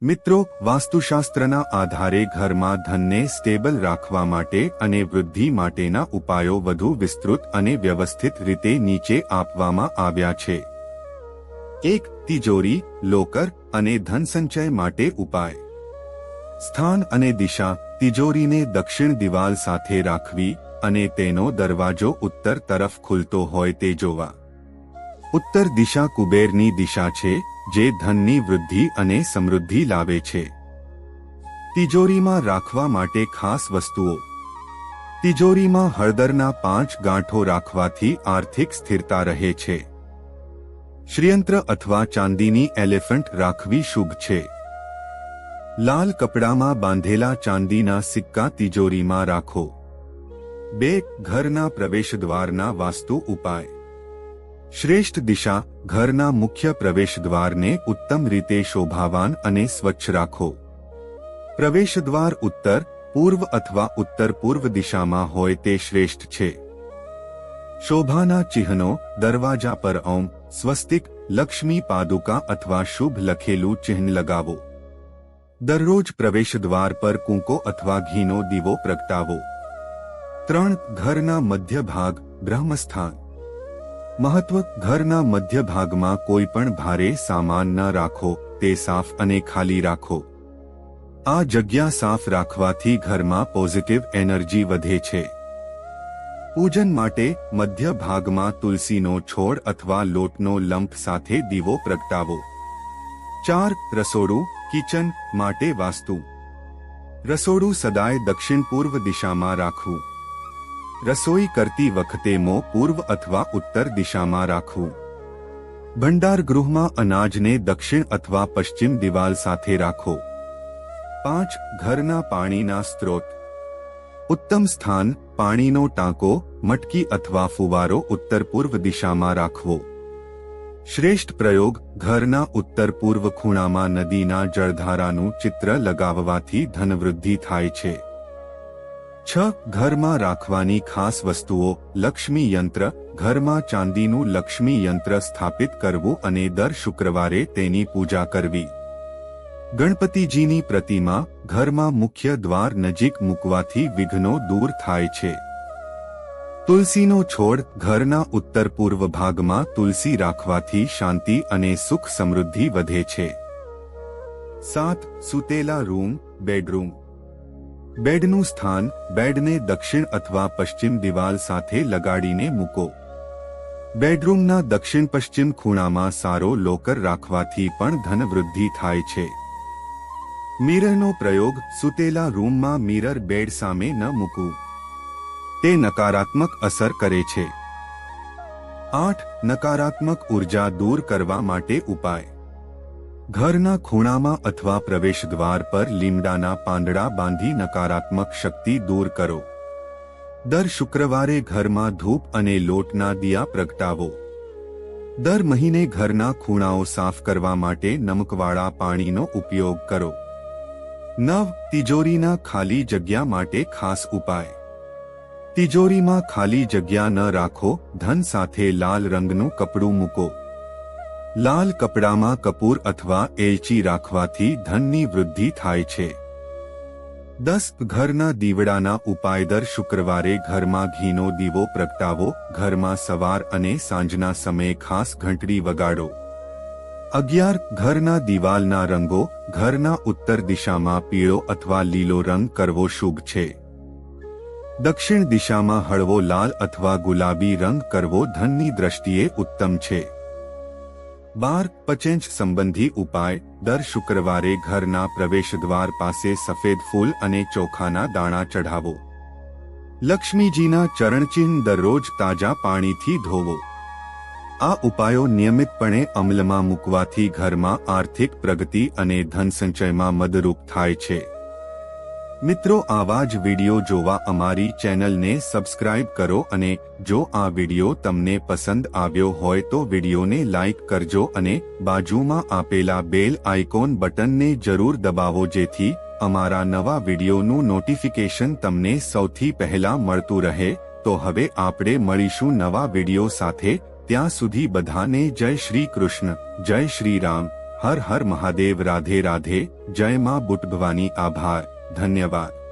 મિત્રો, વાસ્તુશાસ્ત્રના આધારે ઘરમાં ધનને સ્ટેબલ રાખવા માટે અને વૃદ્ધિ માટેના ઉપાયો વધુ વિસ્તૃત અને વ્યવસ્થિત રીતે નીચે આપવામાં આવ્યા છે. 1. તિજોરી, લોકર અને ધનસંચય માટે ઉપાય. સ્થાન અને દિશા. તિજોરીને દક્ષિણ દિવાલ સાથે રાખવી અને તેનો દરવાજો ઉત્તર તરફ ખુલતો હોય તે જોવા. ઉત્તર દિશા કુબેરની દિશા છે, જે ધનની વૃદ્ધિ અને સમૃદ્ધિ લાવે છે. તિજોરીમાં રાખવા માટે ખાસ વસ્તુઓ. તિજોરીમાં હળદરના 5 ગાંઠો રાખવાથી આર્થિક સ્થિરતા રહે છે. શ્રીયંત્ર અથવા ચાંદીની એલિફન્ટ રાખવી શુભ છે. લાલ કપડામાં બાંધેલા ચાંદીના સિક્કા તિજોરીમાં રાખો. 2. ઘરના પ્રવેશદ્વારના વાસ્તુ ઉપાય. શ્રેષ્ઠ દિશા. ઘરના મુખ્ય પ્રવેશદ્વારને ઉત્તમ રીતે શોભાવાન અને સ્વચ્છ રાખો. પ્રવેશદ્વાર ઉત્તર, પૂર્વ અથવા ઉત્તર પૂર્વ દિશામાં હોય તે શ્રેષ્ઠ છે. શોભાના ચિહ્નો. દરવાજા પર ઓમ, સ્વસ્તિક, લક્ષ્મી પાદુકા અથવા શુભ લખેલું ચિહ્ન લગાવો. દરરોજ પ્રવેશદ્વાર પર કૂંકો અથવા ઘીનો દીવો પ્રગટાવો. 3. ઘરના મધ્ય ભાગ, બ્રહ્મસ્થાન. મહત્વ. ઘરના મધ્ય ભાગમાં કોઈ પણ ભારે સામાન ન રાખો, તે સાફ અને ખાલી રાખો. આ જગ્યા સાફ રાખવાથી ઘરમાં પોઝિટિવ એનર્જી વધે છે. પૂજન માટે મધ્ય ભાગમાં તુલસીનો છોડ અથવા લોટનો લંપ સાથે દીવો પ્રગટાવો. 4. રસોડું, કિચન માટે વાસ્તુ. રસોડું સદાય દક્ષિણ પૂર્વ દિશામાં રાખવું. રસોઈ કરતી વખતે મોં પૂર્વ અથવા ઉત્તર દિશામાં રાખવું. ભંડાર ગૃહમાં અનાજને દક્ષિણ અથવા પશ્ચિમ દિવાલ સાથે રાખો. 5. ઘરના પાણીના સ્ત્રોત. ઉત્તમ સ્થાન. પાણીનો ટાંકો, મટકી અથવા ફુવારો ઉત્તર પૂર્વ દિશામાં રાખવો. શ્રેષ્ઠ પ્રયોગ. ઘરના ઉત્તર પૂર્વ ખૂણામાં નદીના જળધારાનું ચિત્ર લગાવવાથી ધનવૃદ્ધિ થાય છે. 6. ઘરમાં રાખવાની ખાસ વસ્તુઓ. લક્ષ્મી યંત્ર. ઘરમાં ચાંદીનું લક્ષ્મી યંત્ર સ્થાપિત કરવું અને દર શુક્રવારે તેની પૂજા કરવી. ગણપતિજીની પ્રતિમા. ઘરમાં મુખ્ય દ્વાર નજીક મૂકવાથી વિઘ્નો દૂર થાય છે. તુલસીનો છોડ. ઘરના ઉત્તર પૂર્વ ભાગમાં તુલસી રાખવાથી શાંતિ અને સુખ સમૃદ્ધિ વધે છે. 7. સૂતેલા રૂમ, બેડરૂમ. બેડનું સ્થાન. બેડને દક્ષિણ અથવા પશ્ચિમ દિવાલ સાથે લગાડીને મૂકો. બેડરૂમના દક્ષિણ પશ્ચિમ ખૂણામાં સારો લોકર રાખવાથી પણ ધનવૃદ્ધિ થાય છે. મિરરનો પ્રયોગ. સૂતેલા રૂમમાં મિરર બેડ સામે ન મૂકવું. તે નકારાત્મક અસર કરે છે. 8. નકારાત્મક ઉર્જા દૂર કરવા માટે ઉપાય. ઘરના ખૂણામાં અથવા પ્રવેશદ્વાર પર લીમડાના પાંદડા બાંધી નકારાત્મક શક્તિ દૂર કરો. દર શુક્રવારે ઘરમાં ધૂપ અને લોટના દિયા પ્રગટાવો. દર મહિને ઘરના ખૂણાઓ સાફ કરવા માટે નમકવાળા પાણીનો ઉપયોગ કરો. 9. તિજોરીના ખાલી જગ્યા માટે ખાસ ઉપાય. તિજોરીમાં ખાલી જગ્યા ન રાખો. ધન સાથે લાલ રંગનું કપડું મૂકો. લાલ કપડામાં કપૂર અથવા એલચી રાખવાથી ધનની વૃદ્ધિ થાય છે. 10. ઘરના દીવડાના ઉપાય. દર શુક્રવારે ઘરમાં ઘીનો દીવો પ્રગટાવો. ઘરમાં સવાર અને સાંજના સમયે ખાસ ઘંટડી વગાડો. 11. ઘરના દિવાલના રંગો. ઘરના ઉત્તર દિશામાં પીળો અથવા લીલો રંગ કરવો શુભ છે. દક્ષિણ દિશામાં હળવો લાલ અથવા ગુલાબી રંગ કરવો ધનની દ્રષ્ટિએ ઉત્તમ છે. 12. પચેંચ સંબંધી ઉપાય. દર શુક્રવારે ઘરના પ્રવેશદ્વાર પાસે સફેદ ફૂલ અને ચોખાના દાણા ચઢાવો. લક્ષ્મીજીના ચરણચિહ્ન દરરોજ તાજા પાણીથી ધોવો. આ ઉપાયો નિયમિતપણે અમલમાં મૂકવાથી ઘરમાં આર્થિક પ્રગતિ અને ધનસંચયમાં મદદરૂપ થાય છે. મિત્રો, આવા જ વિડિયો જોવા અમારી ચેનલને સબસ્ક્રાઇબ કરો અને જો આ વિડિયો તમને પસંદ આવ્યો હોય તો વિડિયોને લાઇક કરજો અને બાજુમાં આપેલા બેલ આઇકોન બટનને જરૂર દબાવો જેથી અમારા નવા વિડિયોનું નોટિફિકેશન તમને સૌથી પહેલા મળતું રહે. તો હવે આપણે મળીશું નવા વિડિયો સાથે. ત્યાં સુધી બધાને જય શ્રી કૃષ્ણ, જય શ્રી રામ, હર હર મહાદેવ. રાધે રાધે. જય માં બુટ ભવાની. આભાર. ધન્યવાદ.